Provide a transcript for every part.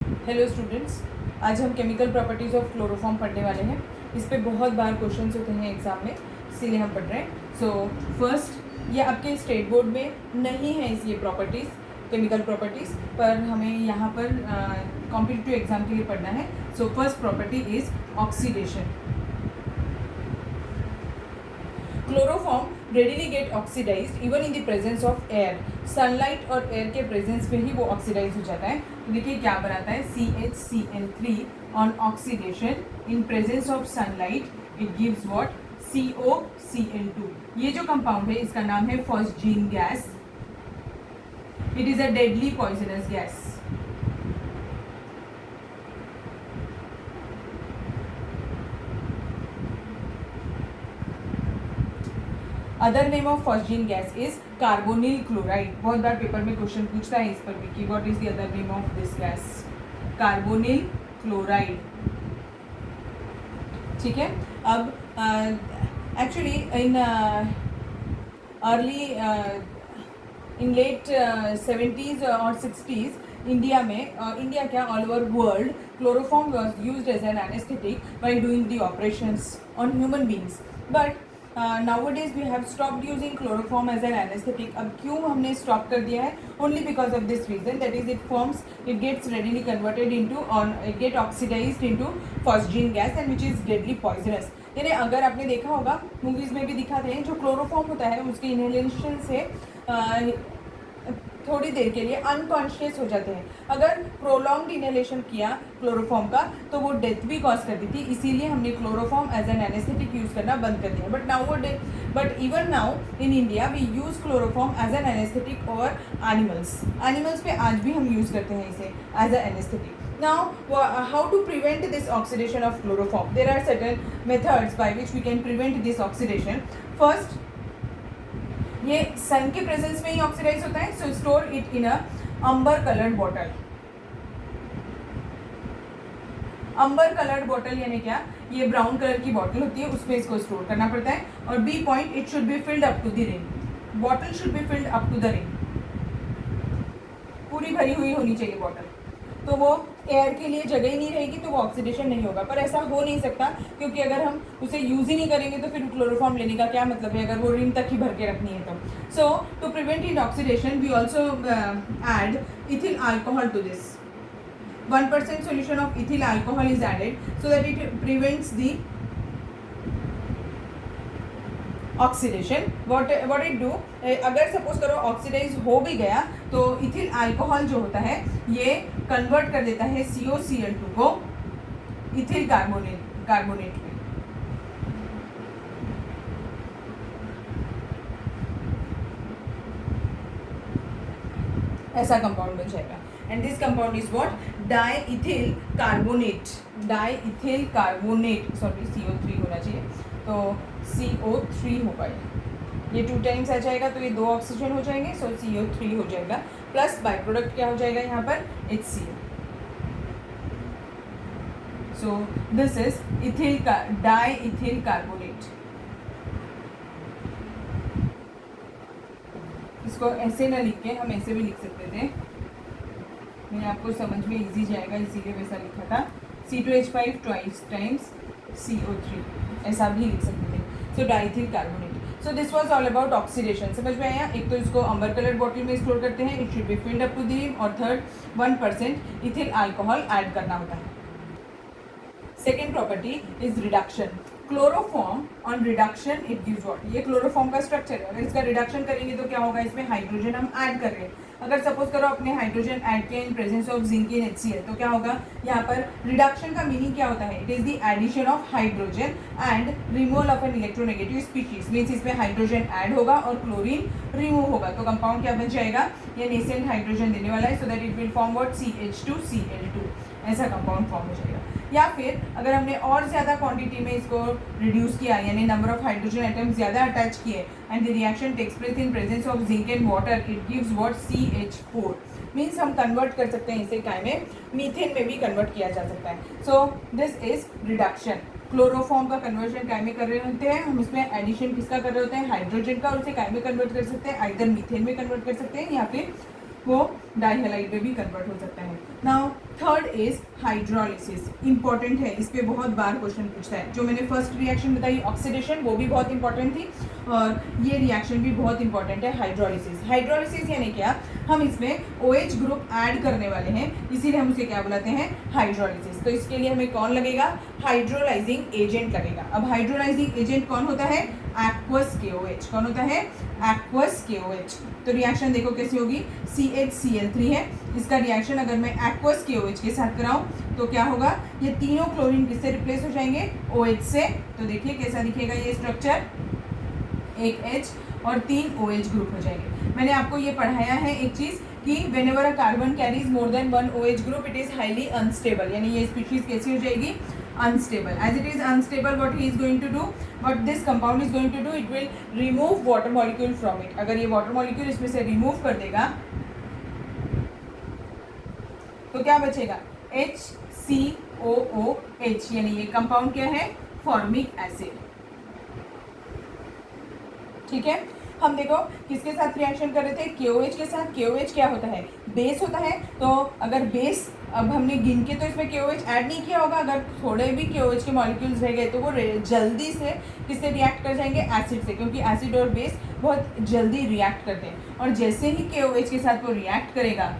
Hello students, आज हम chemical properties of chloroform पढ़ने वाले हैं। इस पे बहुत बार क्वेश्चंस होते हैं एग्जाम में, इसीलिए हम पढ़ रहे हैं। सो फर्स्ट, ये आपके स्टेट बोर्ड में नहीं है ये प्रॉपर्टीज़, केमिकल प्रॉपर्टीज़, पर हमें यहाँ पर कॉम्पिटिटिव एग्जाम के लिए पढ़ना है। So first property is oxidation. Chloroform readily get oxidised even in the presence of air. Sunlight और एयर के प्रेजेंस में ही वो ऑक्सीडाइज हो जाता है। तो देखिए क्या बनाता है, CHCl3 on oxidation in presence of sunlight it gives what, COCl2। ये जो कंपाउंड है इसका नाम है phosgene gas. It is a deadly poisonous gas. Other name of phosgene gas is carbonyl chloride. बहुत बार पेपर में क्वेश्चन पूछता है इस पर भी कि what is the other name of this gas, carbonyl chloride. ठीक है। अब actually in early in late 70s और 60s इंडिया में, इंडिया क्या all over world, chloroform was used as an anaesthetic by doing the operations on human beings. But nowadays we have stopped using chloroform as an anesthetic. अब क्यों हमने stop कर दिया है? Only because of this reason, that is it gets readily converted into or it get oxidized into phosgene gas and which is deadly poisonous. यानी अगर आपने देखा होगा मूवीज में भी दिखाते हैं, जो क्लोरोफॉर्म होता है उसके इनहेलेशन से थोड़ी देर के लिए अनकॉन्शियस हो जाते हैं। अगर प्रोलॉन्ग्ड इनहेलेशन किया क्लोरोफॉर्म का तो वो डेथ भी कॉज कर दी थी, इसीलिए हमने chloroform as an anaesthetic use करना बंद कर दिया। But even now in India we use chloroform as an anaesthetic और एनिमल्स पे आज भी हम यूज़ करते हैं इसे as an anaesthetic. Now, how to prevent this oxidation of chloroform? There are certain methods by which we can prevent this oxidation. First, ये सन के प्रेजेंस में ही ऑक्सीडाइज होता है, so store it in a amber coloured bottle. Amber coloured bottle यानी क्या, ये brown colour की bottle होती है, उसमें इसको स्टोर करना पड़ता है। और B point, it should be filled up to the rim. Bottle should be filled up to the rim, पूरी भरी हुई होनी चाहिए बॉटल। तो वो एयर के लिए जगह ही नहीं रहेगी तो वो ऑक्सीडेशन नहीं होगा। पर ऐसा हो नहीं सकता, क्योंकि अगर हम उसे यूज़ ही नहीं करेंगे तो फिर क्लोरोफॉर्म लेने का क्या मतलब है, अगर वो रिम तक ही भर के रखनी है तो। So to prevent in oxidation we also add ethyl alcohol to this. 1% solution of ethyl alcohol is added so that it prevents the oxidation. What it do, अगर सपोज करो ऑक्सीडाइज हो भी गया तो इथिल अल्कोहल जो होता है ये कन्वर्ट कर देता है COCl2 को इथिल कार्बोनेट में। ऐसा कंपाउंड बन जाएगा and this compound is what, diethyl carbonate. Sorry CO3 होना चाहिए, तो CO3 होगा। ये 2 टाइम्स आ जाएगा तो ये 2 ऑक्सीजन हो जाएंगे, सो CO3 हो जाएगा। प्लस बाय प्रोडक्ट क्या हो जाएगा यहाँ पर, HCl। So this is diethyl carbonate. इसको ऐसे ना लिख के हम ऐसे भी लिख सकते थे, मैंने आपको समझ में इजी जाएगा इसीलिए वैसा लिखा था। C2H5 ट्वाइस टाइम्स CO3, ऐसा भी लिख सकते थे। So diethyl carbonate. So this was all about oxidation. समझ में आया? एक तो इसको अंबर कलर बॉटल में स्टोर करते हैं, it should be filled up to the rim, और थर्ड 1% इथिल अल्कोहल ऐड करना होता है। Second property is reduction. Chloroform on reduction it gives what, ये क्लोरोफॉर्म का स्ट्रक्चर है। अगर इसका रिडक्शन करेंगे तो क्या होगा, इसमें हाइड्रोजन हम ऐड कर रहे हैं। अगर सपोज करो अपने हाइड्रोजन ऐड किया इन presence of zinc in HCl, तो क्या होगा, यहाँ पर रिडक्शन का मीनिंग क्या होता है, it is the addition of hydrogen and removal of an electronegative species. Means इसमें हाइड्रोजन ऐड होगा और क्लोरीन रिमूव होगा, तो कंपाउंड क्या बन जाएगा, ये नेसेंट हाइड्रोजन देने वाला है, सो that it will form what, CH2Cl2। ऐसा कंपाउंड फॉर्म हो जाएगा। या फिर अगर हमने और ज़्यादा क्वांटिटी में इसको रिड्यूस किया, यानी नंबर ऑफ हाइड्रोजन एटम्स ज़्यादा अटैच किए, and the reaction takes place in presence of zinc and water, it gives what, CH4। Means हम कन्वर्ट कर सकते हैं इसे काय में, मीथेन में भी कन्वर्ट किया जा सकता है। सो दिस इज रिडक्शन। क्लोरोफॉर्म का कन्वर्जन काय में कर रहे होते हैं हम, इसमें एडिशन किसका कर रहे होते हैं, हाइड्रोजन का, और उसे काय में कन्वर्ट कर सकते हैं, आइदर मीथेन में कन्वर्ट कर सकते हैं या फिर वो डाइहैलाइड में भी कन्वर्ट हो सकता है। Now third is hydrolysis. Important है, इस पे बहुत बार क्वेश्चन पूछता है। जो मैंने फर्स्ट रिएक्शन बताई ऑक्सीडेशन, वो भी बहुत इंपॉर्टेंट थी, और ये रिएक्शन भी बहुत इंपॉर्टेंट है, हाइड्रोलिसिस। हाइड्रोलिसिस यानी क्या, हम इसमें OH ग्रुप ऐड करने वाले हैं, इसीलिए हम उसे क्या बुलाते हैं, हाइड्रोलिसिस। तो इसके लिए हमें कौन लगेगा, हाइड्रोलाइजिंग एजेंट लगेगा। अब हाइड्रोलाइजिंग एजेंट कौन होता है, एक्वस KOH। कौन होता है, एक्वस KOH। तो रिएक्शन देखो कैसी होगी, CHCl3 है, इसका रिएक्शन अगर मैं एक्वस KOH के साथ कराऊं तो क्या होगा, ये तीनों क्लोरीन किससे रिप्लेस हो जाएंगे, OH से। तो देखिए कैसा दिखेगा ये स्ट्रक्चर, एक H और 3 OH ग्रुप हो जाएंगे। मैंने आपको ये पढ़ाया है एक चीज़ कि whenever a carbon carries more than one OH group it is highly unstable, यानी ये स्पीशीज कैसी हो जाएगी, unstable. As it is unstable, what he is going to do, what this compound is going to do, it will remove water molecule from it. अगर ये water molecule इसमें से remove कर देगा तो क्या बचेगा, HCOOH, यानी ये कंपाउंड क्या है, फॉर्मिक एसिड। ठीक है, हम देखो किसके साथ रिएक्शन कर रहे थे, KOH के साथ। KOH क्या होता है, बेस होता है। तो अगर बेस, अब हमने गिन के तो इसमें KOH ऐड नहीं किया होगा, अगर थोड़े भी KOH के मॉलिक्यूल्स रह गए तो वो जल्दी से किससे रिएक्ट कर जाएंगे, एसिड से, क्योंकि एसिड और बेस बहुत जल्दी रिएक्ट करते हैं। और जैसे ही KOH के साथ वो रिएक्ट करेगा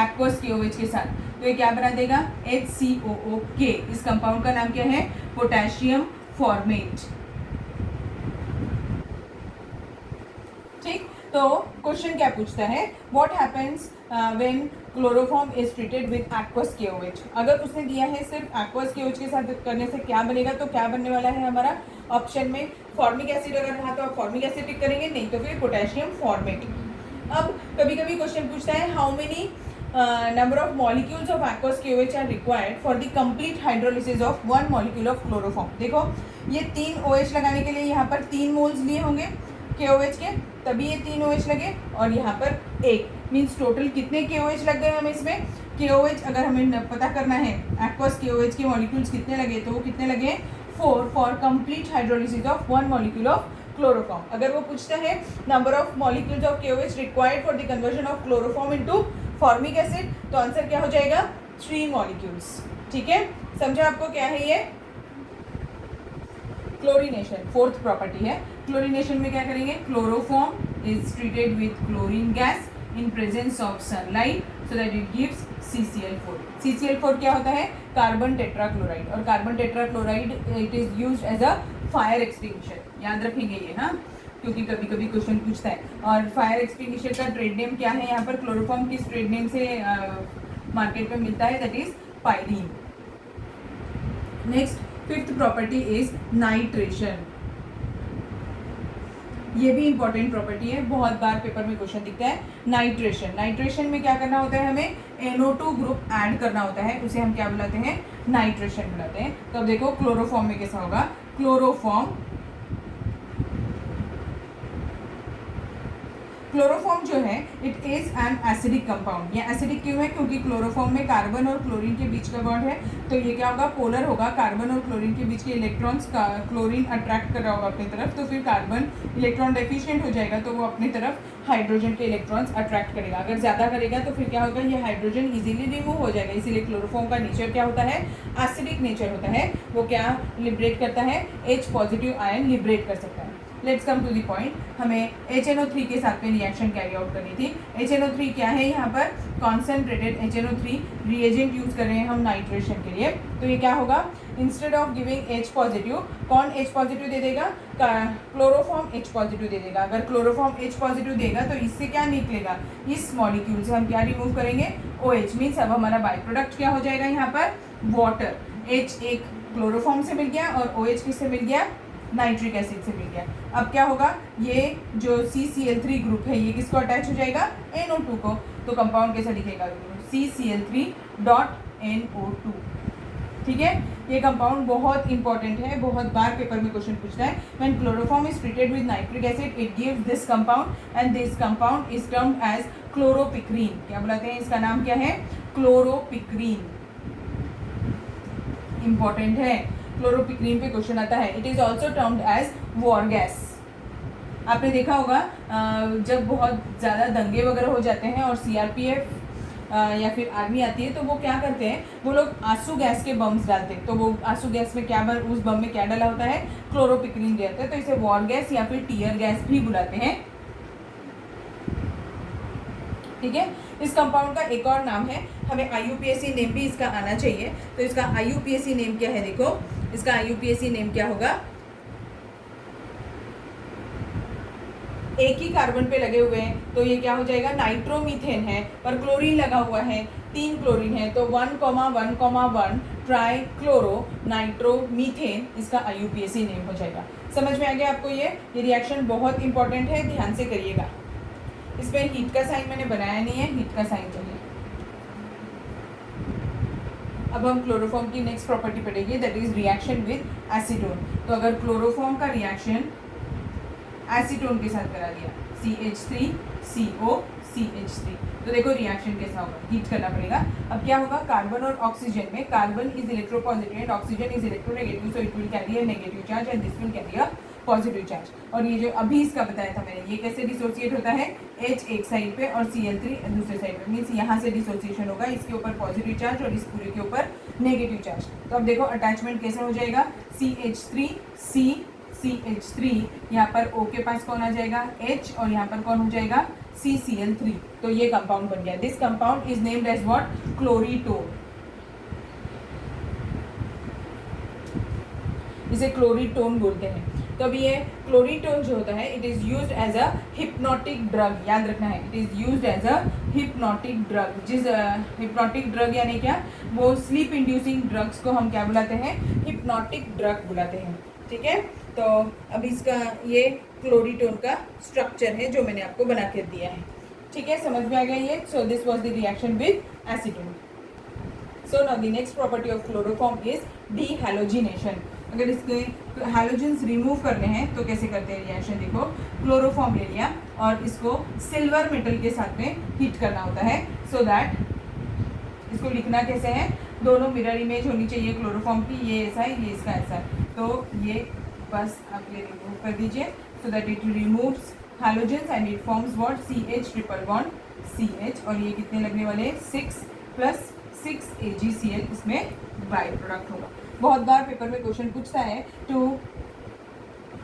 एक्वस KOH के साथ, तो ये क्या बना देगा, HCOOK। इस कंपाउंड का नाम क्या है, पोटेशियम फॉर्मेट। ठीक, तो क्वेश्चन क्या पूछता है, what happens when chloroform is treated with aqueous KOH। अगर उसने दिया है सिर्फ एक्वस KOH के साथ करने से क्या बनेगा, तो क्या बनने वाला है हमारा ऑप्शन में, फॉर्मिक एसिड अगर रहा तो आप फॉर्मिक एसिड टिक करेंगे, नहीं तो फिर पोटेशियम फॉर्मेट। अब कभी कभी क्वेश्चन पूछता है, how many number of molecules of aqueous KOH are required for the complete hydrolysis of one molecule of chloroform। देखो ये 3 OH लगाने के लिए यहाँ पर 3 मोल्स लिए होंगे KOH के, तभी ये 3 OH लगे, और यहाँ पर 1 मीन्स टोटल कितने KOH लग गए हमें इसमें। KOH अगर हमें पता करना है aqueous KOH के मॉलिक्यूल्स कितने लगे, तो वो कितने लगे, 4 for complete hydrolysis of one molecule of chloroform. अगर वो पूछता है number of molecules of KOH required for the conversion of chloroform into formic acid, तो आंसर क्या हो जाएगा, 3 मॉलिक्यूल्स। ठीक है, समझा आपको क्या है ये, क्लोरीनेशन फोर्थ प्रॉपर्टी है। क्लोरीनेशन में क्या करेंगे, chloroform is treated with chlorine gas in presence of sunlight so that it gives CCl4। CCl4 क्या होता है, कार्बन टेट्राक्लोराइड, और carbon tetrachloride it is used as a fire extinguisher. याद रखेंगे ये, हाँ, क्योंकि कभी कभी क्वेश्चन पूछता है। और फायर एक्सटिंग्विशर का ट्रेड नेम क्या है, यहाँ पर क्लोरोफॉर्म किस ट्रेड नेम से मार्केट में मिलता है, that is pyrene. Next fifth property is nitration. ये भी इंपॉर्टेंट प्रॉपर्टी है, बहुत बार पेपर में क्वेश्चन दिखता है। नाइट्रेशन, नाइट्रेशन में क्या करना होता है, हमें NO2 ग्रुप ऐड करना होता है, उसे हम क्या बुलाते हैं, नाइट्रेशन बुलाते हैं। तो अब देखो क्लोरोफॉर्म में कैसा होगा, क्लोरोफॉर्म जो है it is an acidic compound. ये एसिडिक क्यों है, क्योंकि क्लोरोफॉर्म में कार्बन और क्लोरीन के बीच का बॉन्ड है, तो ये क्या होगा, पोलर होगा। कार्बन और क्लोरीन के बीच के इलेक्ट्रॉन्स का क्लोरीन अट्रैक्ट कर रहा होगा अपनी तरफ, तो फिर कार्बन इलेक्ट्रॉन डेफिशिएंट हो जाएगा, तो वो अपनी तरफ हाइड्रोजन के इलेक्ट्रॉन्स अट्रैक्ट करेगा। अगर ज़्यादा करेगा तो फिर क्या होगा, ये हाइड्रोजन इजीली रिमूव हो जाएगा। इसीलिए क्लोरोफॉर्म का नेचर क्या होता है, एसिडिक नेचर होता है। वो क्या लिबरेट करता है, H पॉजिटिव आयन लिबरेट कर सकता है। Let's come to the point, हमें HNO3 के साथ में रिएक्शन कैरी आउट करनी थी। HNO3 क्या है, यहाँ पर कॉन्सेंट्रेटेड HNO3 रिएजेंट यूज कर रहे हैं हम नाइट्रेशन के लिए। तो ये क्या होगा, instead of giving H positive, कौन H पॉजिटिव दे देगा, क्लोरोफॉर्म H पॉजिटिव दे देगा। अगर क्लोरोफॉर्म H पॉजिटिव देगा तो इससे क्या निकलेगा, इस मॉलिक्यूल से हम क्या रिमूव करेंगे, OH। मीन्स अब हमारा बाई प्रोडक्ट क्या हो जाएगा, यहाँ पर वाटर। H एक क्लोरोफॉर्म से मिल गया और OH किससे मिल गया, नाइट्रिक एसिड से मिल गया। अब क्या होगा, ये जो CCl3 ग्रुप है ये किसको अटैच हो जाएगा, NO2 को। तो कंपाउंड कैसा दिखेगा, CCl3.NO2। ठीक है, ये कंपाउंड बहुत इंपॉर्टेंट है, बहुत बार पेपर में क्वेश्चन पूछता है। When chloroform is treated with nitric acid it gives this compound and this compound is termed as chloropicrin. क्या बुलाते हैं, इसका नाम क्या है, क्लोरोपिक्रीन। इंपॉर्टेंट है, क्लोरोपिक्रीन पे क्वेश्चन आता है। It is also termed as war gas. आपने देखा होगा जब बहुत ज़्यादा दंगे वगैरह हो जाते हैं और सीआरपीएफ या फिर आर्मी आती है तो वो क्या करते हैं, वो लोग आंसू गैस के बम्स डालते हैं। तो वो आंसू गैस में क्या उस बम में क्या डाला होता है, क्लोरोपिक्रीन रहता है। तो इसे वॉर गैस या फिर टीयर गैस भी बुलाते हैं। ठीक है, इस कंपाउंड का एक और नाम है, हमें IUPAC नेम भी इसका आना चाहिए। तो इसका IUPAC नेम क्या है, देखो इसका IUPAC नेम क्या होगा, एक ही कार्बन पे लगे हुए हैं तो ये क्या हो जाएगा, नाइट्रोमीथेन है, पर क्लोरीन लगा हुआ है, 3 क्लोरीन है, तो 1,1,1 ट्राई क्लोरो नाइट्रोमीथेन इसका IUPAC नेम हो जाएगा। समझ में आ गया आपको? ये रिएक्शन बहुत इंपॉर्टेंट है, ध्यान से करिएगा। इसमें हीट का साइन मैंने बनाया नहीं है, हीट का साइन चाहिए। अब हम क्लोरोफॉर्म की नेक्स्ट प्रॉपर्टी पढ़ेंगे, that is reaction with acetone. तो अगर क्लोरोफॉर्म का रिएक्शन एसीटोन के साथ करा दिया, CH3CO CH3, तो देखो रिएक्शन कैसा होगा, हीट करना पड़ेगा। अब क्या होगा, कार्बन और ऑक्सीजन में, carbon is electropositive and oxygen is electronegative, so it will carry a negative charge and this will carry a positive charge. और ये जो अभी इसका बताया था मैंने, ये कैसे डिसोसिएट होता है, H एक साइड पे और Cl3 दूसरे साइड पे, मीन्स यहाँ से डिसोसिएशन होगा, इसके ऊपर पॉजिटिव चार्ज और इस पूरे के ऊपर नेगेटिव चार्ज। तो अब देखो अटैचमेंट कैसे हो जाएगा, CH3 यहाँ पर O के पास कौन आ जाएगा, H, और यहाँ पर कौन हो जाएगा, CCl3। तो ये कंपाउंड बन गया। This compound is named as what, chloretone. इसे क्लोरीटोन बोलते हैं। तो अब ये क्लोरीटोन जो होता है, it is used as a hypnotic drug, याद रखना है, it is used as a hypnotic drug. जिस हिप्नोटिक ड्रग यानी क्या, वो स्लीप इंड्यूसिंग ड्रग्स को हम क्या बुलाते हैं, हिप्नोटिक ड्रग बुलाते हैं। ठीक है, तो अब इसका ये क्लोरीटोन का स्ट्रक्चर है जो मैंने आपको बना कर दिया है। ठीक है, समझ में आ गया ये। So this was the reaction with acetone. So now the next property of chloroform is dehalogenation. अगर इसके हैलोजेंस रिमूव करने हैं तो कैसे करते हैं रिएक्शन, देखो क्लोरोफॉर्म ले लिया और इसको सिल्वर मेटल के साथ में हीट करना होता है, सो दैट इसको लिखना कैसे है, दोनों मिरर इमेज होनी चाहिए क्लोरोफॉर्म की, ये ऐसा है, ये इसका ऐसा है। तो ये बस आप ये रिमूव कर दीजिए, सो that it removes halogens and it forms what, CH triple bond CH, और ये कितने लगने वाले हैं, 6 + 6 AgCl इसमें बाय प्रोडक्ट होगा। बहुत बार पेपर में क्वेश्चन पूछता है टू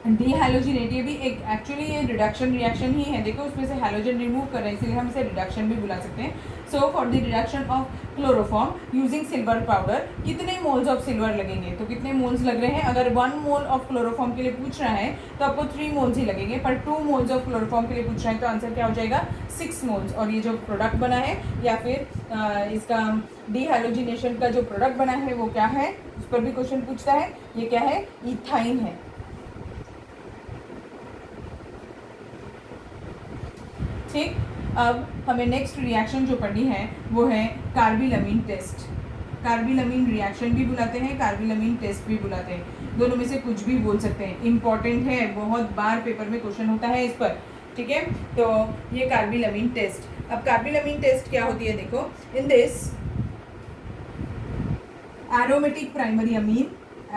डीहैलोजिनेट, ये भी एक एक्चुअली ये रिडक्शन रिएक्शन ही है। देखो उसमें से हैलोजन रिमूव कर रहे हैं, इसलिए हम इसे रिडक्शन भी बुला सकते हैं। So for the reduction of chloroform using silver powder, कितने मोल्स ऑफ सिल्वर लगेंगे, तो कितने मोल्स लग रहे हैं, अगर 1 मोल ऑफ क्लोरोफॉर्म के लिए पूछ रहा है तो आपको 3 मोल्स ही लगेंगे, पर 2 मोल्स ऑफ क्लोरोफॉर्म के लिए पूछ रहा है तो आंसर क्या हो जाएगा, 6 मोल्स। और ये जो प्रोडक्ट बना है या फिर इसका डीहैलोजिनेशन का जो प्रोडक्ट बना है वो क्या है, उस पर भी क्वेश्चन पूछता है, ये क्या है, इथाइन है। ठीक, अब हमें नेक्स्ट रिएक्शन जो पढ़नी है वो है कार्बिलमीन टेस्ट। कार्बिलमीन रिएक्शन भी बुलाते हैं, कार्बिलमीन टेस्ट भी बुलाते हैं, दोनों में से कुछ भी बोल सकते हैं। इंपॉर्टेंट है, बहुत बार पेपर में क्वेश्चन होता है इस पर। ठीक है, तो ये कार्बिलमीन टेस्ट। अब कार्बिलमीन टेस्ट क्या होती है, देखो in this aromatic primary amine,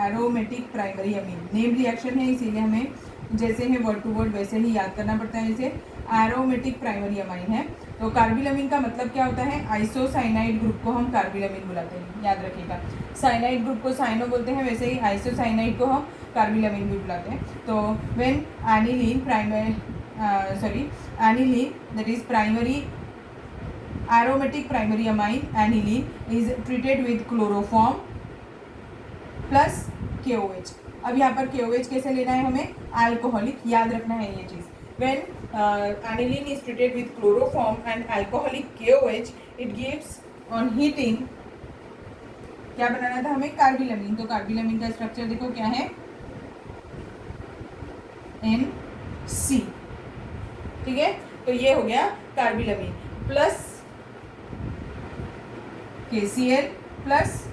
aromatic primary amine name reaction है, इसीलिए हमें जैसे है वर्ड टू वर्ड वैसे ही याद करना पड़ता है। इसे एरोमेटिक प्राइमरी अमाइन है। तो कार्बिलमीन का मतलब क्या होता है, आइसोसाइनाइड ग्रुप को हम कार्बिलमीन बुलाते हैं, याद रखिएगा। साइनाइड ग्रुप को साइनो बोलते हैं, वैसे ही आइसोसाइनाइड को हम कार्बिलमीन भी बुलाते हैं। तो when aniline aniline that is primary aromatic primary amine aniline is treated with chloroform plus KOH। अब यहाँ पर KOH कैसे लेना है हमें, अल्कोहलिक, याद रखना है ये चीज़। When aniline is treated with chloroform and alcoholic KOH, it gives on heating, क्या बनाना था हमें, कार्बिलमीन। तो कार्बिलमीन का स्ट्रक्चर देखो क्या है, NC। ठीक है, तो ये हो गया कार्बिलमीन प्लस KCl प्लस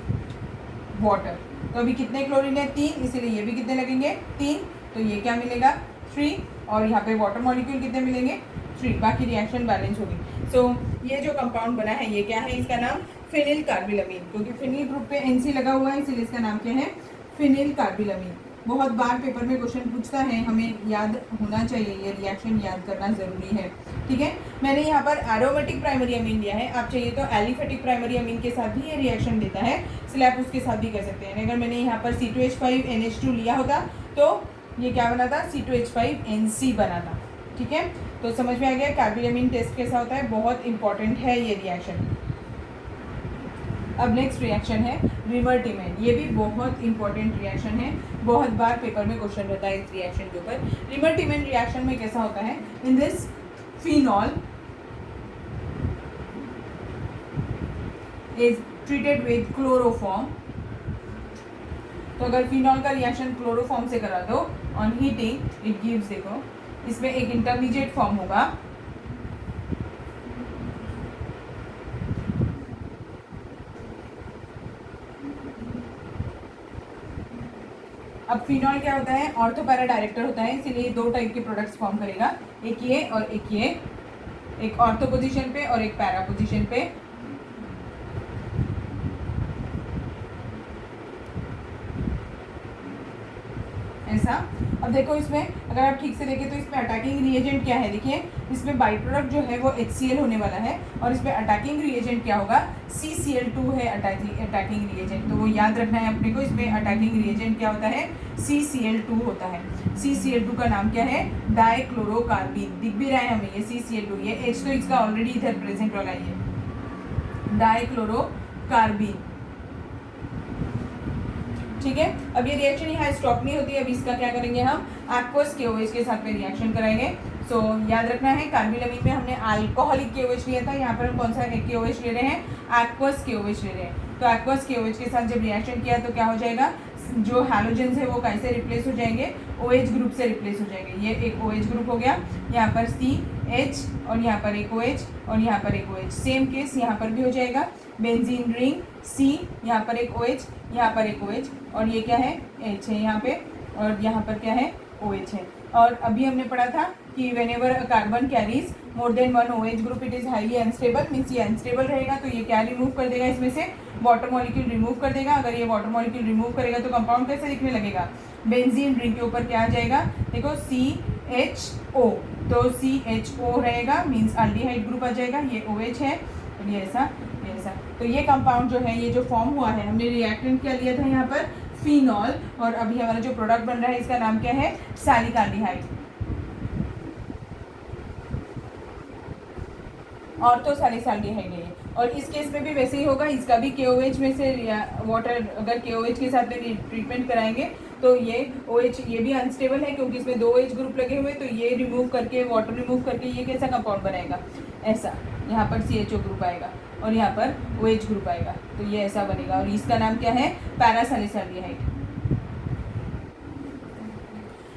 वाटर। तो अभी कितने क्लोरीन है, 3, इसीलिए ये भी कितने लगेंगे, 3। तो ये क्या मिलेगा, 3, और यहाँ पे वाटर मॉलिक्यूल कितने मिलेंगे, 3, बाकी रिएक्शन बैलेंस होगी। सो ये जो कंपाउंड बना है ये क्या है, इसका नाम फिनिल कार्बिलमीन, क्योंकि फिनिल ग्रुप पे NC लगा हुआ है इसीलिए इसका नाम क्या है, फिनिल कार्बिलमीन। बहुत बार पेपर में क्वेश्चन पूछता है, हमें याद होना चाहिए, ये रिएक्शन याद करना ज़रूरी है। ठीक है, मैंने यहाँ पर एरोमेटिक प्राइमरी अमीन लिया है, आप चाहिए तो एलिफेटिक प्राइमरी अमीन के साथ भी ये रिएक्शन देता है, इसलिए आप उसके साथ भी कर सकते हैं। अगर मैंने यहाँ पर C2H5 NH2 लिया होता तो ये क्या बना था, C2H5 NC बना था। ठीक है, तो समझ में आ गया कार्बिलमिन टेस्ट कैसा होता है, बहुत इंपॉर्टेंट है ये रिएक्शन। अब नेक्स्ट रिएक्शन है रिमर्टिमेन, ये भी बहुत इंपॉर्टेंट रिएक्शन है, बहुत बार पेपर में क्वेश्चन रहता है इस रिएक्शन के ऊपर। रिमर्टिमेन रिएक्शन में कैसा होता है, in this phenol is treated with chloroform. तो अगर फिनॉल का रिएक्शन क्लोरोफॉर्म से करा दो, ऑन हीटिंग इट गिव्स, देखो इसमें एक इंटरमीडिएट फॉर्म होगा, अब फिनॉल क्या होता है, ऑर्थो पैरा डायरेक्टर होता है, इसीलिए दो टाइप के प्रोडक्ट्स फॉर्म करेगा, एक ये और एक ये, एक ऑर्थो पोजीशन पे और एक पैरा पोजीशन पे। ऐसा। अब देखो इसमें अगर आप ठीक से देखें तो इसमें अटैकिंग रिएजेंट क्या है, देखिए इसमें बाई प्रोडक्ट जो है वो HCl होने वाला है, और इसमें अटैकिंग रिएजेंट क्या होगा, CCl2 है अटैकिंग रिएजेंट। तो वो याद रखना है अपने को, इसमें अटैकिंग रिएजेंट क्या होता है, CCl2 होता है। CCl2 का नाम क्या है, डाइक्लोरोकार्बीन, दिख भी रहा है हमें ये CCl2, ये H तो इसका ऑलरेडी इधर प्रेजेंट वाला ही है, डाइक्लोरोकार्बीन। ठीक है, अब ये रिएक्शन यहाँ स्टॉप नहीं होती है, अब इसका क्या करेंगे हम, एक्वस KOH के साथ में रिएक्शन कराएंगे। सो याद रखना है कार्बिलमिन में हमने अल्कोहलिक KOH लिया था, यहाँ पर हम कौन सा KOH ले रहे हैं, एक्वस KOH ले रहे हैं। तो एक्वस KOH के साथ जब रिएक्शन किया तो क्या हो जाएगा, जो हैलोजेंस है वो कैसे रिप्लेस हो जाएंगे, OH ग्रुप से रिप्लेस हो जाएंगे। ये एक OH ग्रुप हो गया, यहाँ पर CH और यहाँ पर एक OH और यहाँ पर एक OH, सेम केस यहाँ पर भी हो जाएगा, बेंजीन रिंग C, यहाँ पर एक OH, यहाँ पर एक OH, और ये क्या है, H है यहाँ पे, और यहाँ पर क्या है, OH है। और अभी हमने पढ़ा था कि whenever a carbon carries more than one OH group it is highly unstable, means ये अनस्टेबल रहेगा, तो ये क्या रिमूव कर देगा, इसमें से वाटर मॉलिक्यूल रिमूव कर देगा। अगर ये वाटर मॉलिक्यूल रिमूव करेगा तो कंपाउंड कैसे दिखने लगेगा, बेंजीन रिंग के ऊपर क्या आ जाएगा, देखो CHO, तो CHO रहेगा, मीन्स अल्डिहाइड ग्रुप आ जाएगा, ये OH है, और ये ऐसा, ये ऐसा। तो ये कंपाउंड जो है, ये जो फॉर्म हुआ है, हमने रिएक्टेंट क्या लिया था यहाँ पर, फिनॉल, और अभी हमारा जो प्रोडक्ट बन रहा है इसका नाम क्या है, सैलिक एल्डिहाइड, ऑर्थोसैलिक एल्डिहाइड है। और इस केस में भी वैसे ही होगा, इसका भी KOH में से वाटर, अगर KOH के साथ में ट्रीटमेंट कराएंगे तो ये OH, ये भी अनस्टेबल है क्योंकि इसमें दो OH ग्रुप लगे हुए, तो ये रिमूव करके, वाटर रिमूव करके ये कैसा कंपाउंड बनाएगा, ऐसा, यहाँ पर CHO ग्रुप आएगा और यहाँ पर OH ग्रुप आएगा, तो ये ऐसा बनेगा, और इसका नाम क्या है, पैरासैलिक एल्डिहाइड।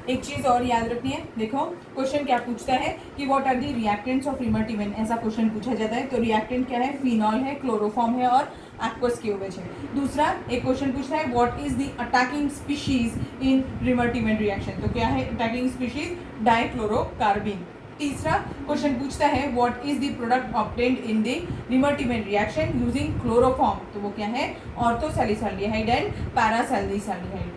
एक चीज़ और याद रखनी है, देखो क्वेश्चन क्या पूछता है कि what are the reactants of Reimer Tiemann, ऐसा क्वेश्चन पूछा जाता है। तो रिएक्टेंट क्या है, फिनॉल है, क्लोरोफॉर्म है और एक्वस KOH है। दूसरा एक क्वेश्चन पूछता है what is the attacking species in Reimer Tiemann reaction, तो क्या है अटैकिंग स्पीशीज, डाइक्लोरोकार्बीन। तीसरा क्वेश्चन पूछता है what is the product obtained in the Reimer Tiemann reaction using chloroform, तो वो क्या है, orthosalicyl aldehyde and parasalicyl aldehyde.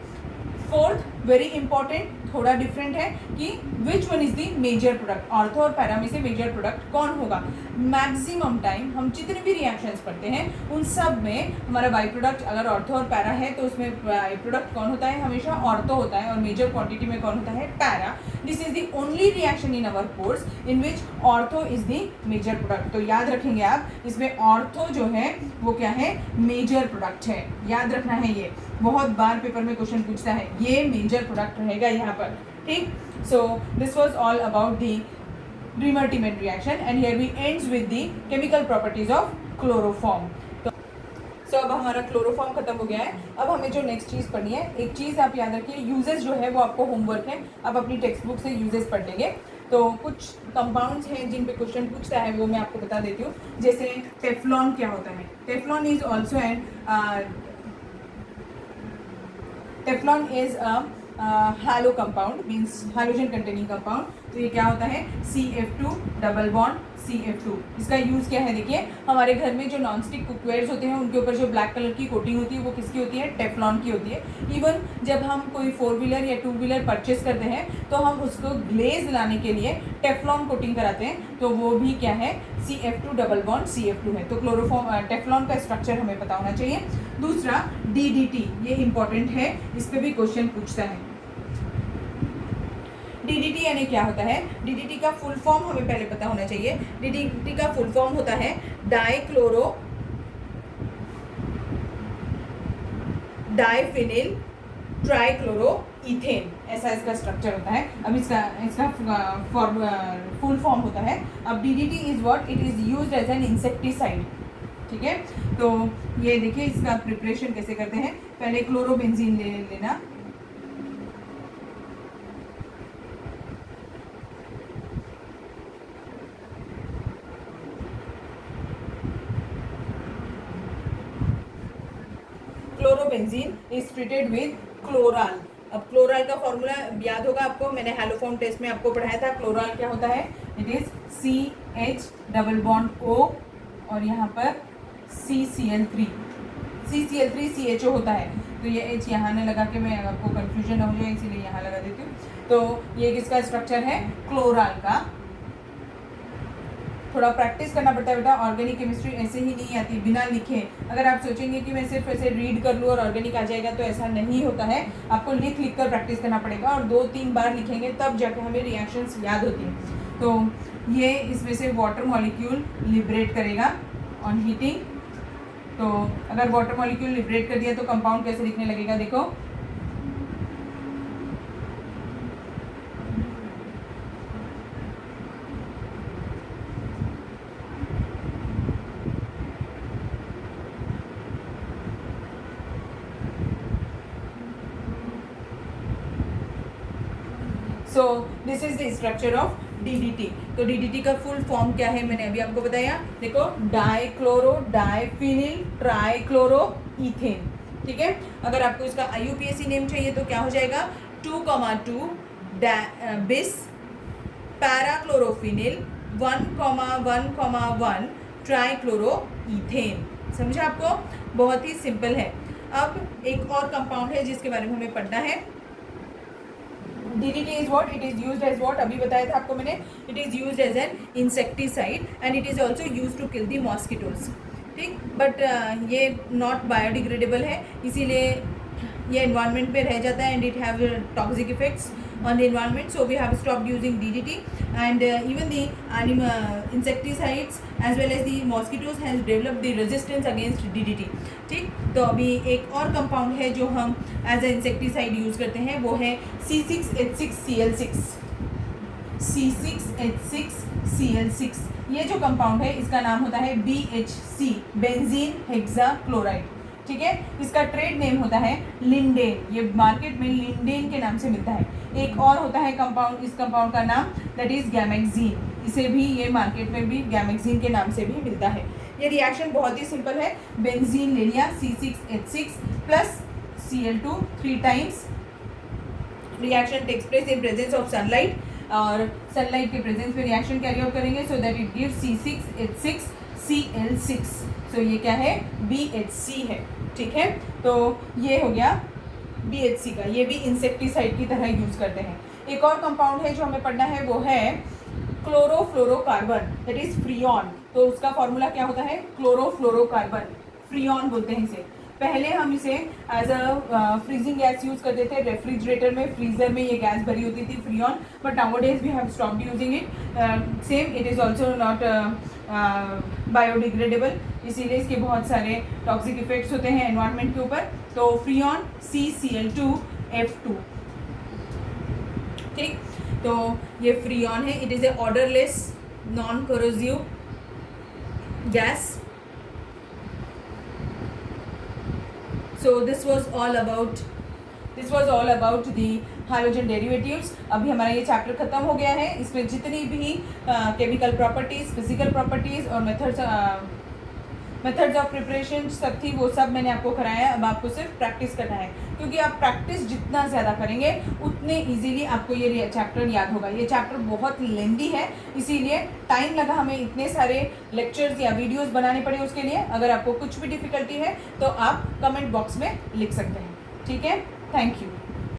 Fourth very important, थोड़ा डिफरेंट है कि which one is the major product, ortho और पैरा में से मेजर प्रोडक्ट कौन होगा। मैक्सिमम टाइम हम जितने भी रिएक्शंस पढ़ते हैं उन सब में हमारा बाई प्रोडक्ट अगर ऑर्थो और पैरा है तो उसमें बाई प्रोडक्ट कौन होता है, हमेशा ऑर्थो होता है, और मेजर क्वांटिटी में कौन होता है, para. This is the only reaction in our course in which ortho is the major product. तो याद रखेंगे आप, इसमें ऑर्थो जो है वो क्या है, मेजर प्रोडक्ट है, याद रखना है, ये बहुत बार पेपर में क्वेश्चन पूछता है, ये मेजर प्रोडक्ट रहेगा यहाँ पर, ठीक। So this was all about the Reimer Tiemann reaction and here we ends with the chemical properties of chloroform. So अब हमारा क्लोरोफॉर्म खत्म हो गया है। अब हमें जो नेक्स्ट चीज़ पढ़नी है, एक चीज़ आप याद रखिए, यूजेस जो है वो आपको होमवर्क है, आप अपनी टेक्स्ट बुक से यूजेस पढ़ लेंगे। तो कुछ कंपाउंड्स हैं जिन पे क्वेश्चन पूछता है वो मैं आपको बता देती हूँ। जैसे टेफ्लॉन क्या होता है, Teflon is also an Teflon is a halo compound, means halogen containing compound. तो ये क्या होता है CF2 डबल बॉन्ड CF2। इसका यूज़ क्या है देखिए, हमारे घर में जो नॉन स्टिक कुकवेयर्स होते हैं उनके ऊपर जो ब्लैक कलर की कोटिंग होती है वो किसकी होती है, टेफ्लॉन की होती है। इवन जब हम कोई 4 व्हीलर या 2 व्हीलर परचेस करते हैं तो हम उसको ग्लेज लाने के लिए टेफ्लॉन कोटिंग कराते हैं, तो वो भी क्या है CF2 डबल बॉन्ड CF2 है। तो क्लोरोफॉर्म टेफ्लॉन का स्ट्रक्चर हमें पता होना चाहिए। दूसरा DDT, ये इंपॉर्टेंट है, इस पर भी क्वेश्चन पूछता है। DDT यानी क्या होता है, DDT का फुल फॉर्म हमें पहले पता होना चाहिए। DDT का फुल फॉर्म होता है डाइफिनिल ट्राइक्लोरोइथेन, ऐसा इसका स्ट्रक्चर होता है। अब इसका फुल फॉर्म होता है। अब DDT is what, it is used as an insecticide. ठीक है, तो ये देखिए इसका प्रिपरेशन कैसे करते हैं। पहले क्लोरोबेंजीन लेना, क्लोरोबेंजीन इज ट्रीटेड विद क्लोराल। अब क्लोराल का फॉर्मूला याद होगा आपको, मैंने हेलोफॉर्म टेस्ट में आपको पढ़ाया था। क्लोराल क्या होता है, it is CH double bond O और यहाँ पर CCl3 CHO होता है। तो ये H यहाँ ने लगा के, मैं आपको कंफ्यूजन हो जाए इसीलिए यहाँ लगा देती हूँ। तो ये किसका स्ट्रक्चर है, क्लोराल का। थोड़ा प्रैक्टिस करना पड़ता है बेटा, ऑर्गेनिक केमिस्ट्री ऐसे ही नहीं आती बिना लिखे। अगर आप सोचेंगे कि मैं सिर्फ ऐसे रीड कर लूँ और ऑर्गेनिक आ जाएगा, तो ऐसा नहीं होता है। आपको लिख लिख कर प्रैक्टिस करना पड़ेगा और 2-3 बार लिखेंगे तब जाके हमें रिएक्शंस याद होती हैं। तो ये इसमें से वाटर मॉलिक्यूल लिबरेट करेगा ऑन हीटिंग। तो अगर वाटर मॉलिक्यूल लिबरेट कर दिया तो कंपाउंड कैसे दिखने लगेगा, देखो सो this is the structure of DDT। तो DDT का फुल फॉर्म क्या है मैंने अभी आपको बताया, देखो डाइक्लोरो डाइफिनिल ट्राइक्लोरोइथेन। ठीक है, अगर आपको इसका IUPAC नेम चाहिए तो क्या हो जाएगा, 2,2 बिस पैराक्लोरोफिनिल 1,1,1 ट्राइक्लोरोइथेन। समझा आपको, बहुत ही सिंपल है। अब एक और कंपाउंड है जिसके बारे में हमें पढ़ना है। DDT is what? It is used as what? अभी बताया था आपको मैंने, it is used as an insecticide and it is also used to kill the mosquitoes। ठीक, बट ये नॉट बायोडिग्रेडेबल है, इसीलिए ये एनवायरनमेंट पे रह जाता है and it have toxic effects on the environment, so we have stopped using DDT and even the insecticides as well as the mosquitoes has developed the resistance against DDT। ठीक, तो अभी एक और कंपाउंड है जो हम एज ए इंसेक्टिसाइड यूज करते हैं, वो है C6H6Cl6। C6H6Cl6 ये जो कंपाउंड है इसका नाम होता है BHC, बेंजीन हेक्साक्लोराइड। ठीक है, इसका ट्रेड नेम होता है लिंडेन, ये मार्केट में लिंडेन के नाम से मिलता है। एक और होता है कंपाउंड, इस कंपाउंड का नाम दैट इज गैमेक्जीन, इसे भी ये मार्केट में भी गैमेक्जीन के नाम से भी मिलता है। ये रिएक्शन बहुत ही सिंपल है, बेंजीन ले लिया C6H6 plus Cl2 3 times, reaction takes place in presence of sunlight और सनलाइट के प्रेजेंस में रिएक्शन कैरी आउट करेंगे so that it gives C6H6Cl6। So ये क्या है, BHC है। ठीक है, तो ये हो गया BHC का, ये भी इंसेक्टिसाइड की तरह यूज करते हैं। एक और कंपाउंड है जो हमें पढ़ना है, वो है क्लोरोफ्लोरोकार्बन दैट इज फ्रियॉन। तो उसका फॉर्मूला क्या होता है, क्लोरोफ्लोरोकार्बन, फ्रियॉन बोलते हैं इसे। पहले हम इसे as a freezing gas use करते थे, रेफ्रिजरेटर में, फ्रीजर में ये गैस भरी होती थी freon, but nowadays we have stopped using it. Same it is also not biodegradable, इसीलिए इसके बहुत सारे टॉक्सिक इफेक्ट्स होते हैं एनवायरनमेंट के ऊपर। तो फ्रियॉन CCl2F2। ठीक, तो ये फ्रियॉन है, it is a odourless non corrosive gas. So this was all about the halogen derivatives। अभी हमारा ये चैप्टर खत्म हो गया है। इसमें जितनी भी केमिकल प्रॉपर्टीज़, फिजिकल प्रॉपर्टीज़ और मेथड्स मेथड्स ऑफ प्रिपरेशन सब थी, वो सब मैंने आपको कराया है। अब आपको सिर्फ प्रैक्टिस करना है, क्योंकि आप प्रैक्टिस जितना ज़्यादा करेंगे उतने इजीली आपको ये चैप्टर याद होगा। ये चैप्टर बहुत लेंदी है, इसीलिए टाइम लगा हमें, इतने सारे लेक्चर्स या वीडियोस बनाने पड़े उसके लिए। अगर आपको कुछ भी डिफ़िकल्टी है तो आप कमेंट बॉक्स में लिख सकते हैं। ठीक है, थैंक यू।